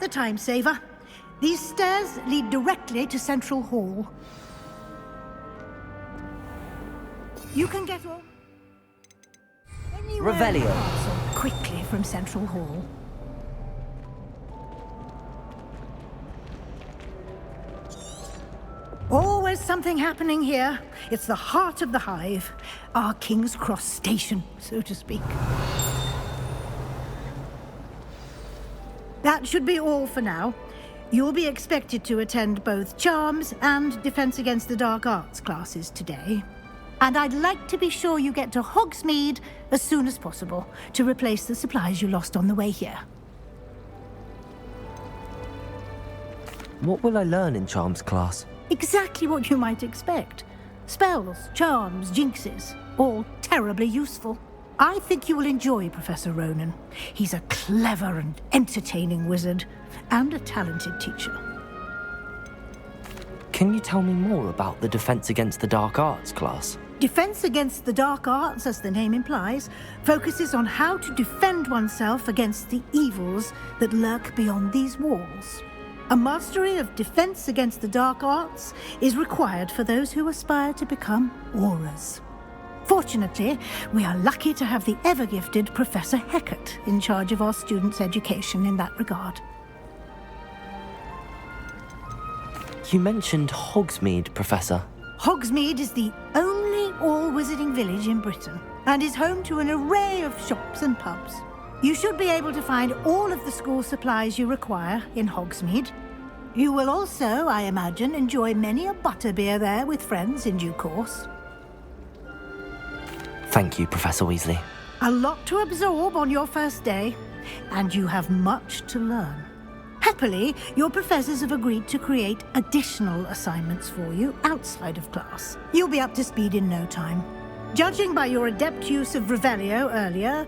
a time saver. These stairs lead directly to Central Hall. You can get all... anywhere Revelio. in the castle quickly from Central Hall. Always something happening here. It's the heart of the hive. Our King's Cross station, so to speak. That should be all for now. You'll be expected to attend both Charms and Defense Against the Dark Arts classes today. And I'd like to be sure you get to Hogsmeade as soon as possible to replace the supplies you lost on the way here. What will I learn in Charms class? Exactly what you might expect. Spells, charms, jinxes, all terribly useful. I think you will enjoy Professor Ronan. He's a clever and entertaining wizard, and a talented teacher. Can you tell me more about the Defense Against the Dark Arts class? Defense Against the Dark Arts, as the name implies, focuses on how to defend oneself against the evils that lurk beyond these walls. A mastery of Defense Against the Dark Arts is required for those who aspire to become Aurors. Fortunately, we are lucky to have the ever-gifted Professor Hecat in charge of our students' education in that regard. You mentioned Hogsmeade, Professor. Hogsmeade is the only all-wizarding village in Britain and is home to an array of shops and pubs. You should be able to find all of the school supplies you require in Hogsmeade. You will also, I imagine, enjoy many a butterbeer there with friends in due course. Thank you, Professor Weasley. A lot to absorb on your first day, and you have much to learn. Happily, your professors have agreed to create additional assignments for you outside of class. You'll be up to speed in no time. Judging by your adept use of Revelio earlier,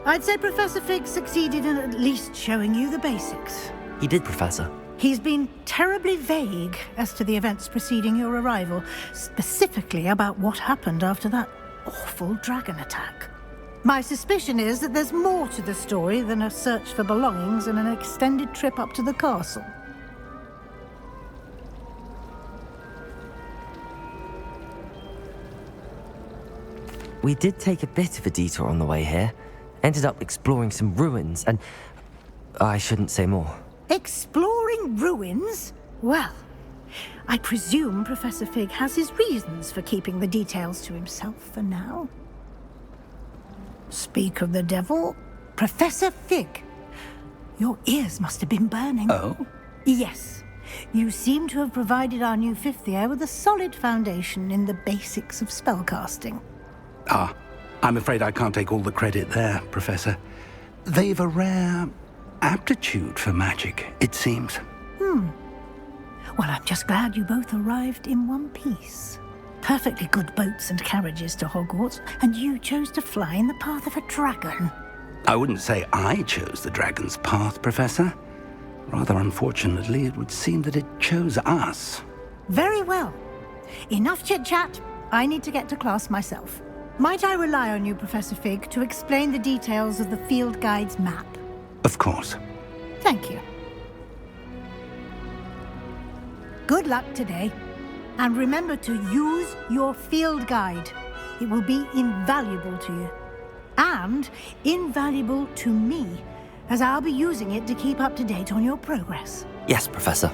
I'd say Professor Fig succeeded in at least showing you the basics. He did, Professor. He's been terribly vague as to the events preceding your arrival, specifically about what happened after that awful dragon attack. My suspicion is that there's more to the story than a search for belongings and an extended trip up to the castle. We did take a bit of a detour on the way here. Ended up exploring some ruins and... I shouldn't say more. Exploring ruins? Well, I presume Professor Fig has his reasons for keeping the details to himself for now. Speak of the devil, Professor Fig. Your ears must have been burning. Oh? Yes. You seem to have provided our new fifth year with a solid foundation in the basics of spellcasting. Ah, I'm afraid I can't take all the credit there, Professor. They've a rare aptitude for magic, it seems. Well, I'm just glad you both arrived in one piece. Perfectly good boats and carriages to Hogwarts, and you chose to fly in the path of a dragon. I wouldn't say I chose the dragon's path, Professor. Rather unfortunately, it would seem that it chose us. Very well. Enough chit-chat. I need to get to class myself. Might I rely on you, Professor Fig, to explain the details of the field guide's map? Of course. Thank you. Good luck today. And remember to use your field guide. It will be invaluable to you. And invaluable to me, as I'll be using it to keep up to date on your progress. Yes, Professor.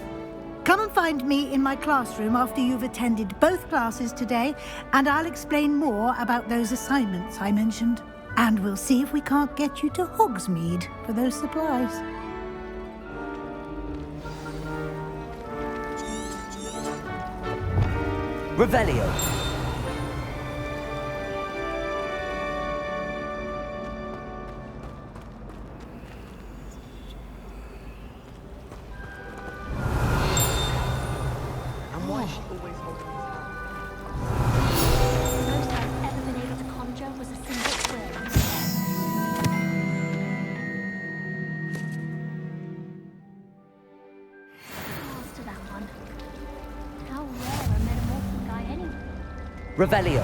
Come and find me in my classroom after you've attended both classes today, and I'll explain more about those assignments I mentioned. And we'll see if we can't get you to Hogsmeade for those supplies. Revelio. Revelio.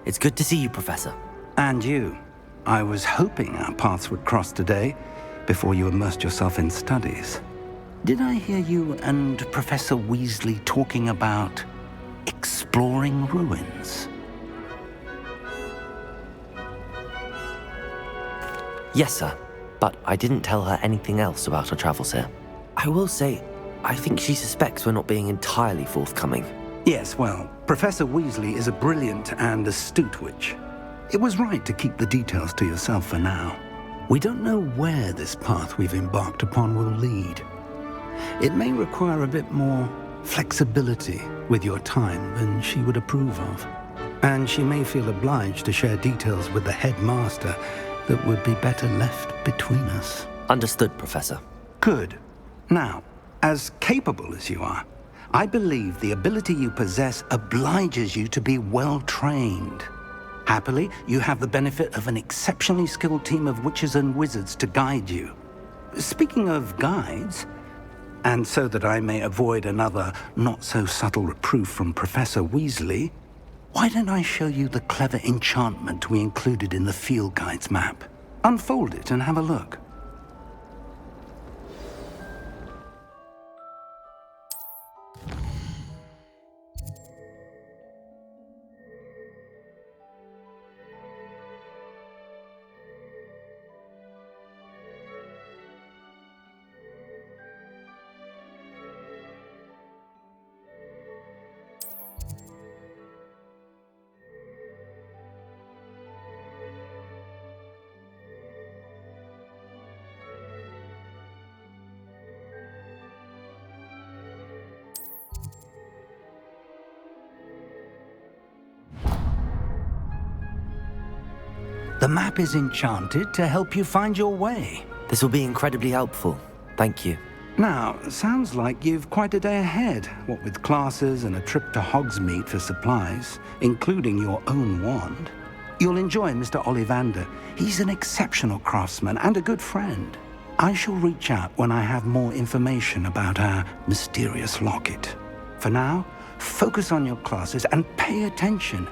It's good to see you, Professor. And you. I was hoping our paths would cross today, before you immersed yourself in studies. Did I hear you and Professor Weasley talking about exploring ruins? Yes, sir. But I didn't tell her anything else about our travels here. I will say, I think she suspects we're not being entirely forthcoming. Yes, well, Professor Weasley is a brilliant and astute witch. It was right to keep the details to yourself for now. We don't know where this path we've embarked upon will lead. It may require a bit more flexibility with your time than she would approve of. And she may feel obliged to share details with the headmaster that would be better left between us. Understood, Professor. Good. Now, as capable as you are, I believe the ability you possess obliges you to be well-trained. Happily, you have the benefit of an exceptionally skilled team of witches and wizards to guide you. Speaking of guides, and so that I may avoid another not-so-subtle reproof from Professor Weasley, why don't I show you the clever enchantment we included in the field guide's map? Unfold it and have a look. The map is enchanted to help you find your way. This will be incredibly helpful. Thank you. Now, sounds like you've quite a day ahead, what with classes and a trip to Hogsmeade for supplies, including your own wand. You'll enjoy Mr. Ollivander. He's an exceptional craftsman and a good friend. I shall reach out when I have more information about our mysterious locket. For now, focus on your classes and pay attention.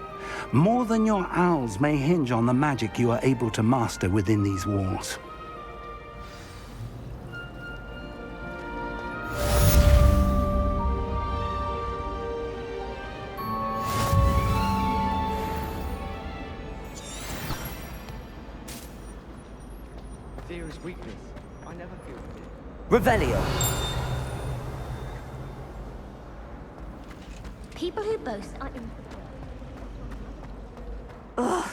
More than your owls may hinge on the magic you are able to master within these walls. Fear is weakness. I never feel fear. Revelio! People who boast are in... Ugh,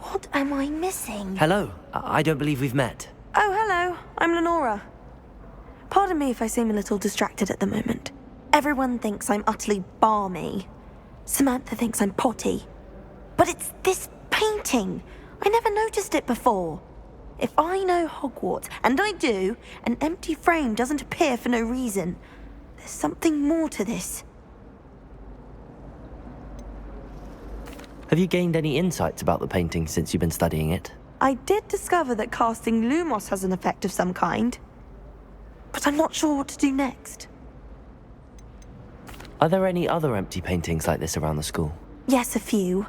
what am I missing? Hello. I don't believe we've met. Oh, hello. I'm Lenora. Pardon me if I seem a little distracted at the moment. Everyone thinks I'm utterly balmy. Samantha thinks I'm potty. But it's this painting. I never noticed it before. If I know Hogwarts, and I do, an empty frame doesn't appear for no reason. There's something more to this. Have you gained any insights about the painting since you've been studying it? I did discover that casting Lumos has an effect of some kind. But I'm not sure what to do next. Are there any other empty paintings like this around the school? Yes, a few.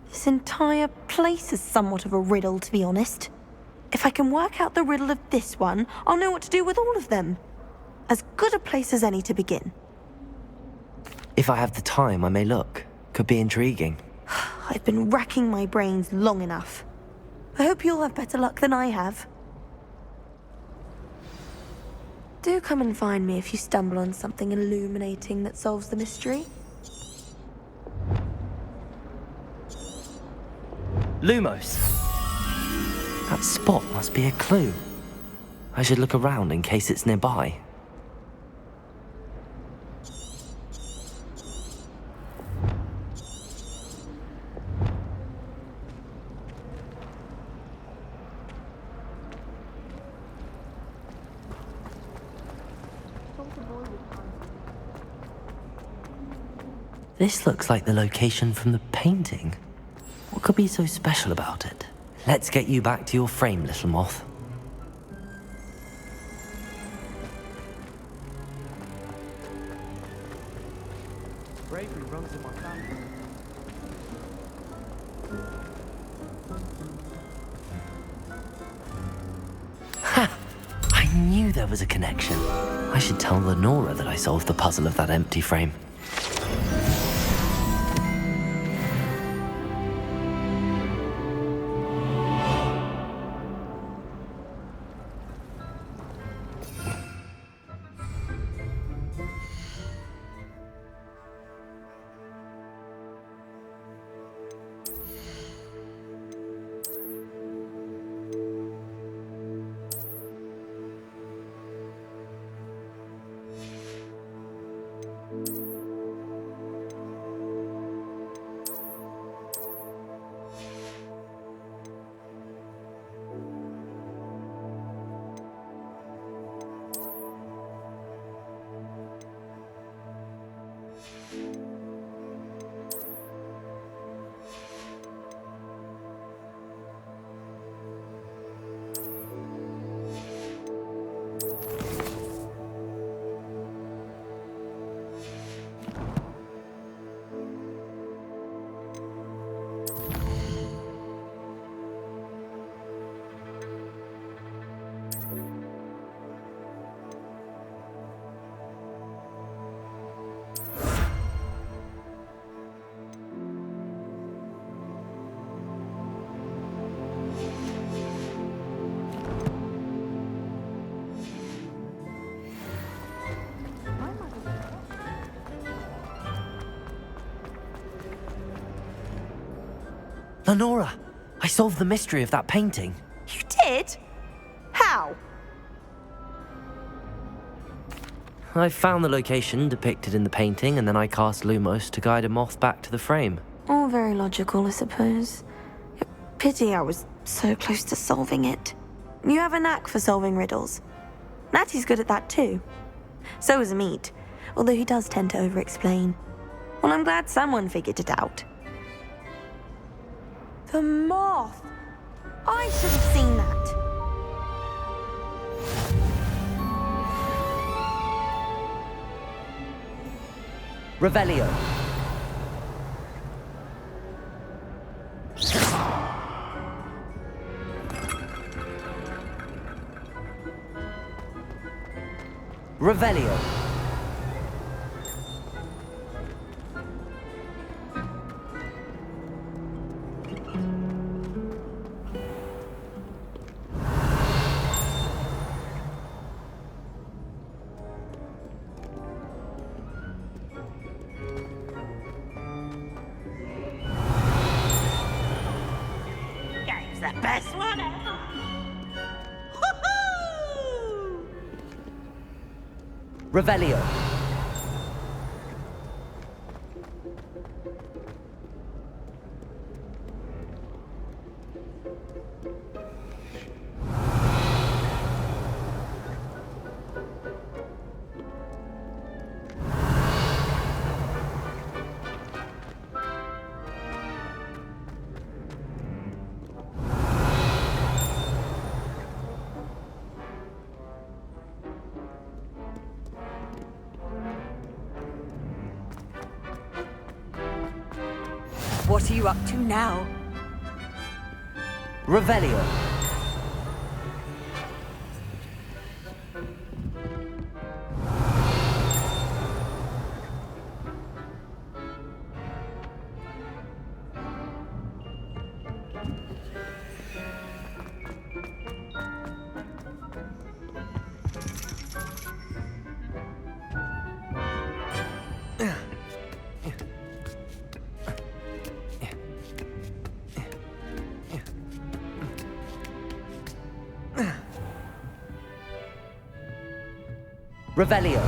This entire place is somewhat of a riddle, to be honest. If I can work out the riddle of this one, I'll know what to do with all of them. As good a place as any to begin. If I have the time, I may look. Could be intriguing. I've been racking my brains long enough. I hope you'll have better luck than I have. Do come and find me if you stumble on something illuminating that solves the mystery. Lumos! That spot must be a clue. I should look around in case it's nearby. This looks like the location from the painting. What could be so special about it? Let's get you back to your frame, little moth. Bravery runs in my family. knew there was a connection. I should tell Lenora that I solved the puzzle of that empty frame. Lenora, I solved the mystery of that painting. You did? How? I found the location depicted in the painting, and then I cast Lumos to guide a moth back to the frame. All very logical, I suppose. Pity I was so close to solving it. You have a knack for solving riddles. Natty's good at that too. So is Amit, although he does tend to over-explain. Well, I'm glad someone figured it out. The moth! I should have seen that. Revelio. Revelio. Game's the best one ever! Woohoo! Revelio. What are you up to now? Revelio. Revelio.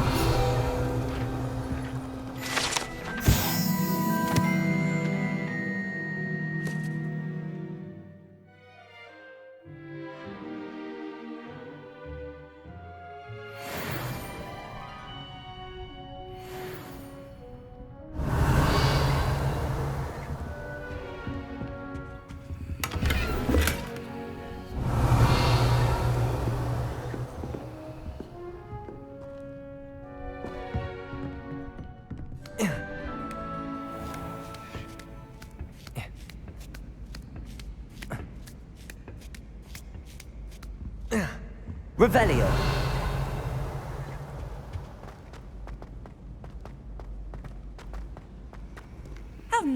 Revelio.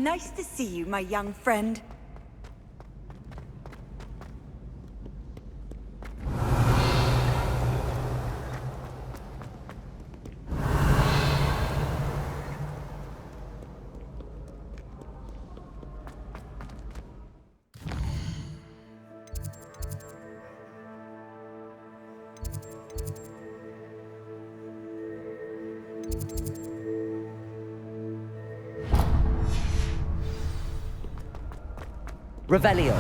Nice to see you, my young friend. Revelio.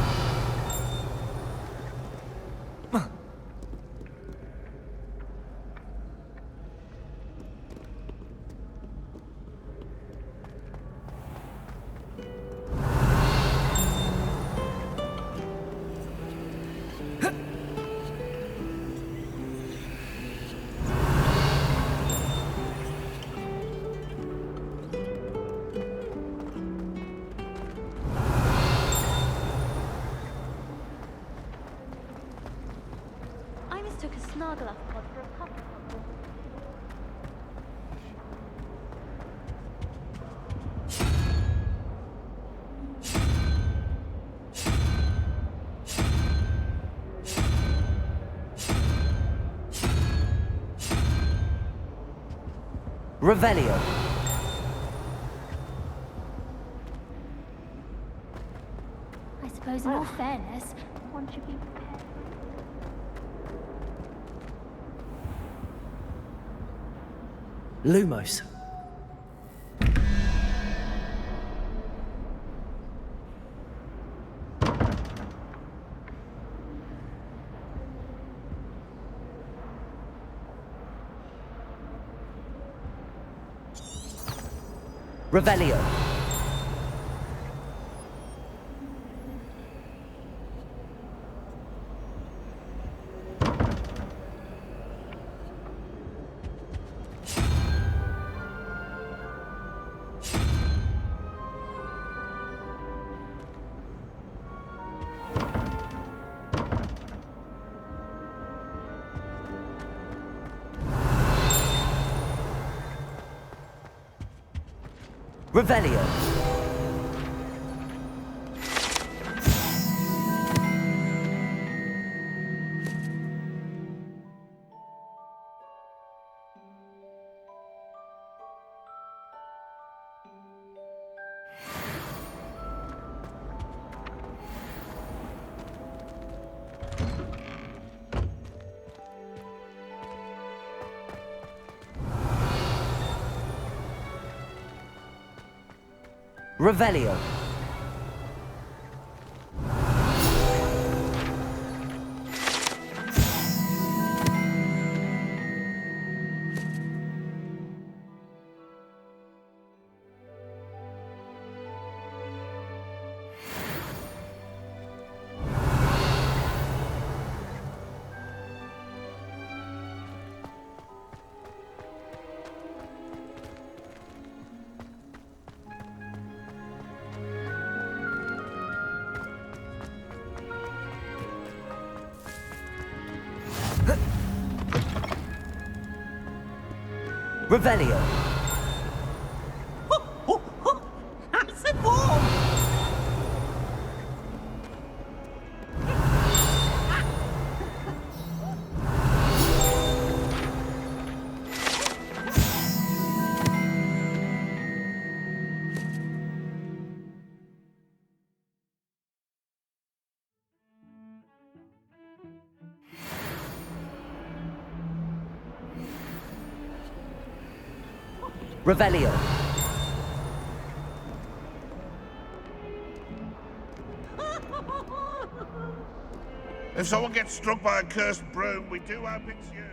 I mistook a Snargloth pod for a pup. Revelio. I suppose in all fairness, one should be prepared. Lumos. Revelio. Revelio. Revelio. Revelio. Nice and warm! Revelio. If someone gets struck by a cursed broom, we do hope it's you.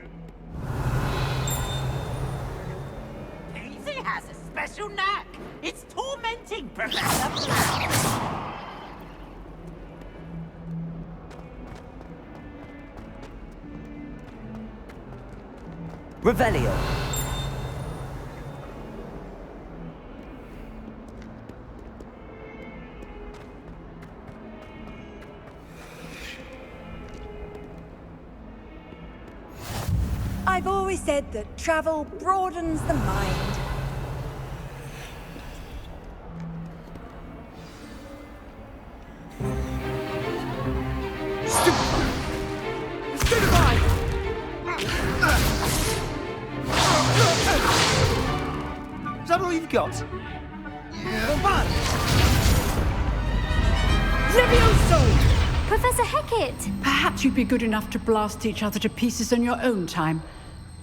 Easy has a special knack. It's tormenting Professor Black. Revelio. I've always said that travel broadens the mind. all you've got? Levioso! Professor Hecat! Perhaps you'd be good enough to blast each other to pieces on your own time.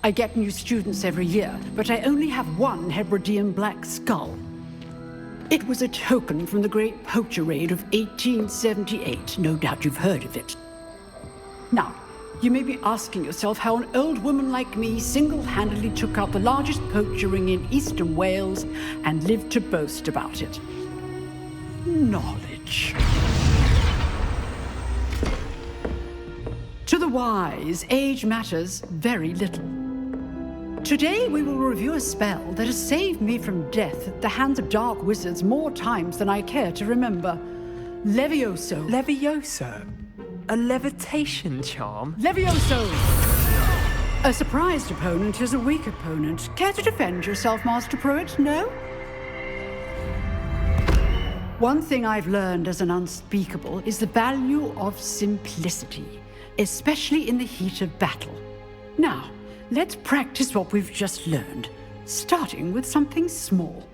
I get new students every year, but I only have one Hebridean black skull. It was a token from the Great Poacher Raid of 1878. No doubt you've heard of it. Now, you may be asking yourself how an old woman like me single-handedly took out the largest poacher ring in eastern Wales and lived to boast about it. Knowledge. To the wise, age matters very little. Today we will review a spell that has saved me from death at the hands of dark wizards more times than I care to remember. Levioso. Levioso? A levitation charm? Levioso! A surprised opponent is a weak opponent. Care to defend yourself, Master Pruitt? No? One thing I've learned as an unspeakable is the value of simplicity, especially in the heat of battle. Now, let's practice what we've just learned, starting with something small.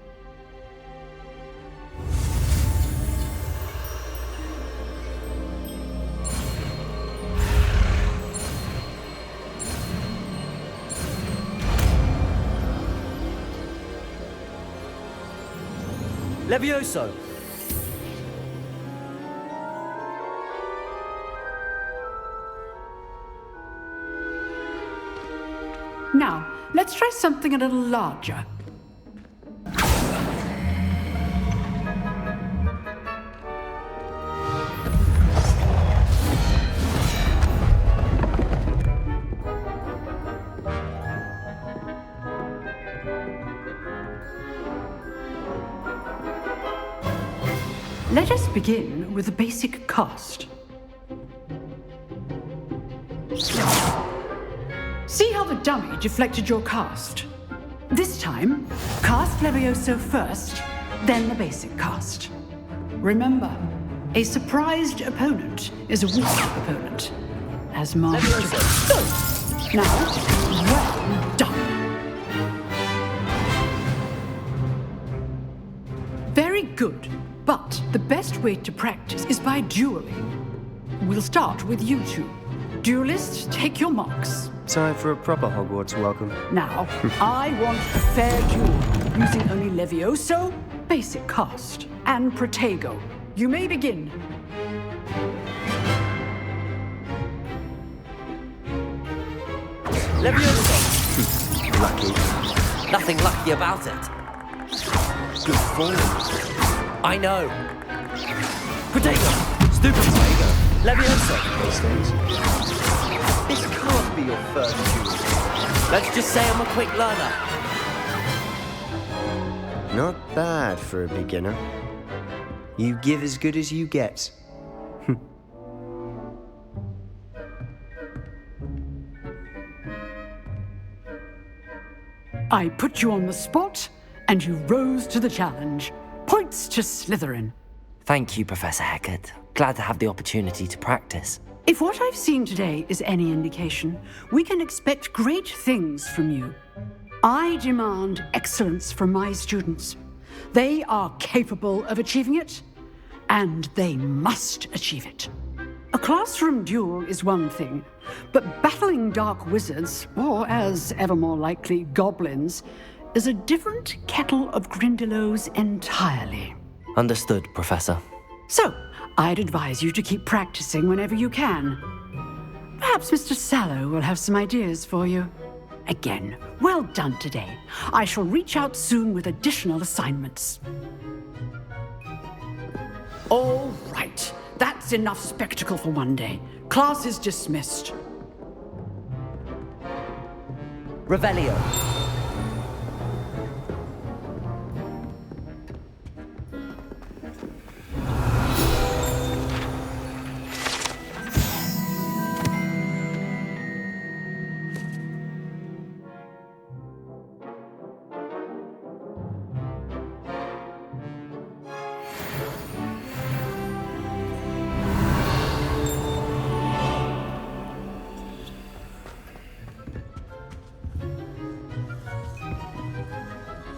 Levioso! Now, let's try something a little larger. Let us begin with the basic cast. See how the dummy deflected your cast? This time, cast Levioso first, then the basic cast. Remember, a surprised opponent is a weak opponent. As Master... Now, well done. Very good, but the best way to practice is by dueling. We'll start with you two. Duelists, take your marks. Time for a proper Hogwarts welcome. Now, I want a fair duel, using only Levioso, basic cast, and Protego. You may begin. Levioso! Lucky. Nothing lucky about it. Good form. I know. Protego! Stupid Protego! Levioso! Those things. This can't be your first duel. Let's just say I'm a quick learner. Not bad for a beginner. You give as good as you get. I put you on the spot, and you rose to the challenge. Points to Slytherin. Thank you, Professor Hecat. Glad to have the opportunity to practice. If what I've seen today is any indication, we can expect great things from you. I demand excellence from my students. They are capable of achieving it, and they must achieve it. A classroom duel is one thing, but battling dark wizards, or as ever more likely, goblins, is a different kettle of Grindylows entirely. Understood, Professor. So, I'd advise you to keep practicing whenever you can. Perhaps Mr. Sallow will have some ideas for you. Again, well done today. I shall reach out soon with additional assignments. All right, that's enough spectacle for one day. Class is dismissed. Revelio.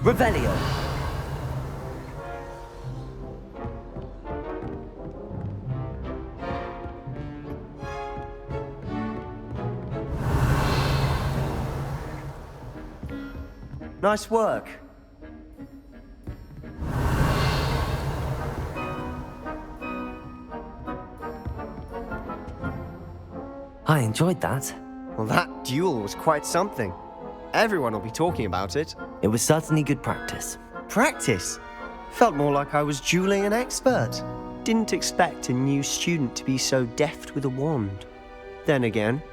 Revelio. Nice work. I enjoyed that. Well, that duel was quite something. Everyone will be talking about it. It was certainly good practice. Practice? Felt more like I was dueling an expert. Didn't expect a new student to be so deft with a wand. Then again,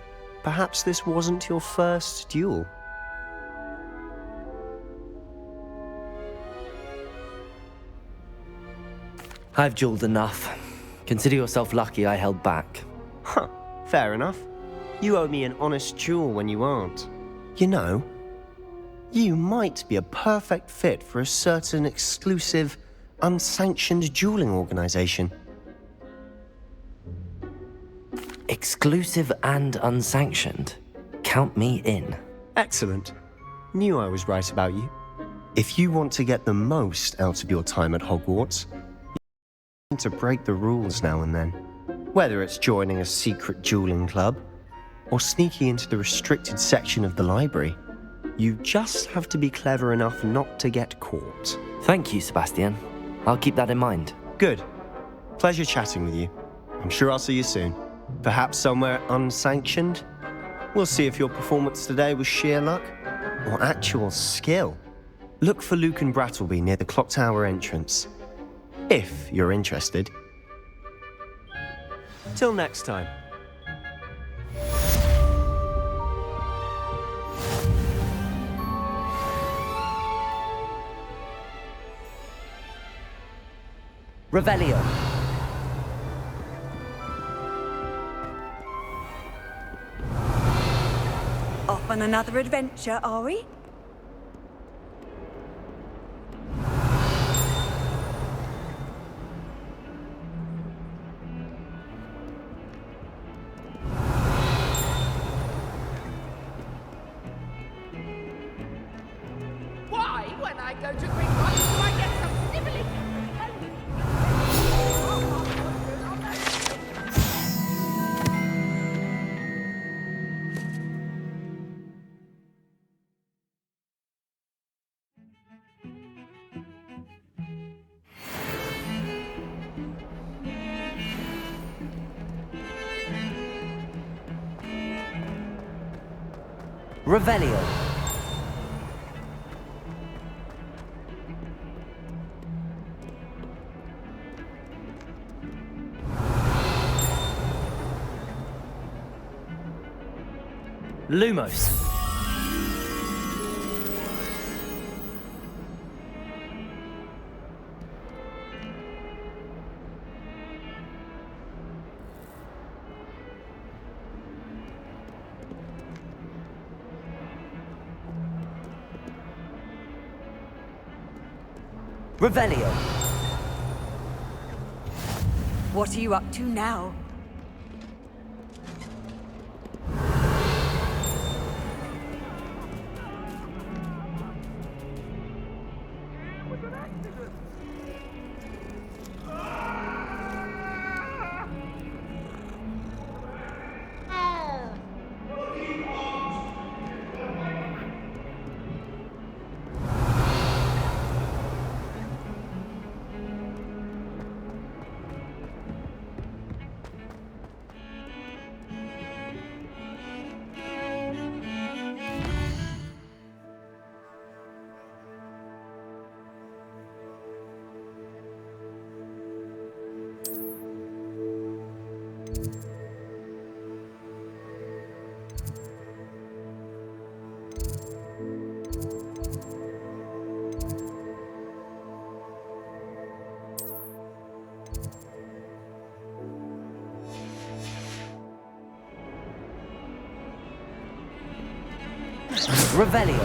perhaps this wasn't your first duel. I've dueled enough. Consider yourself lucky I held back. Huh, fair enough. You owe me an honest duel when you aren't. You know, you might be a perfect fit for a certain exclusive, unsanctioned dueling organization. Exclusive and unsanctioned. Count me in. Excellent. Knew I was right about you. If you want to get the most out of your time at Hogwarts, you need to break the rules now and then. Whether it's joining a secret dueling club, or sneaking into the restricted section of the library, you just have to be clever enough not to get caught. Thank you, Sebastian. I'll keep that in mind. Good. Pleasure chatting with you. I'm sure I'll see you soon. Perhaps somewhere unsanctioned? We'll see if your performance today was sheer luck or actual skill. Look for Luke and Brattleby near the clock tower entrance, if you're interested. Till next time. Revelio. Off on another adventure, are we? Why, when I go to Gringotts, do I get some snivelling? Revelio. Lumos. Revelio. What are you up to now? Revelio.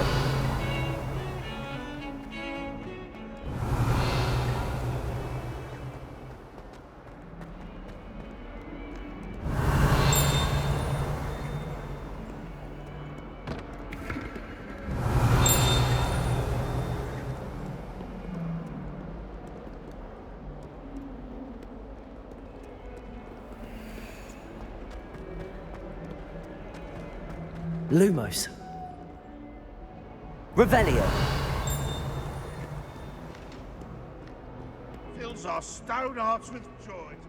Lumos. Revelio. fills our stone hearts with joy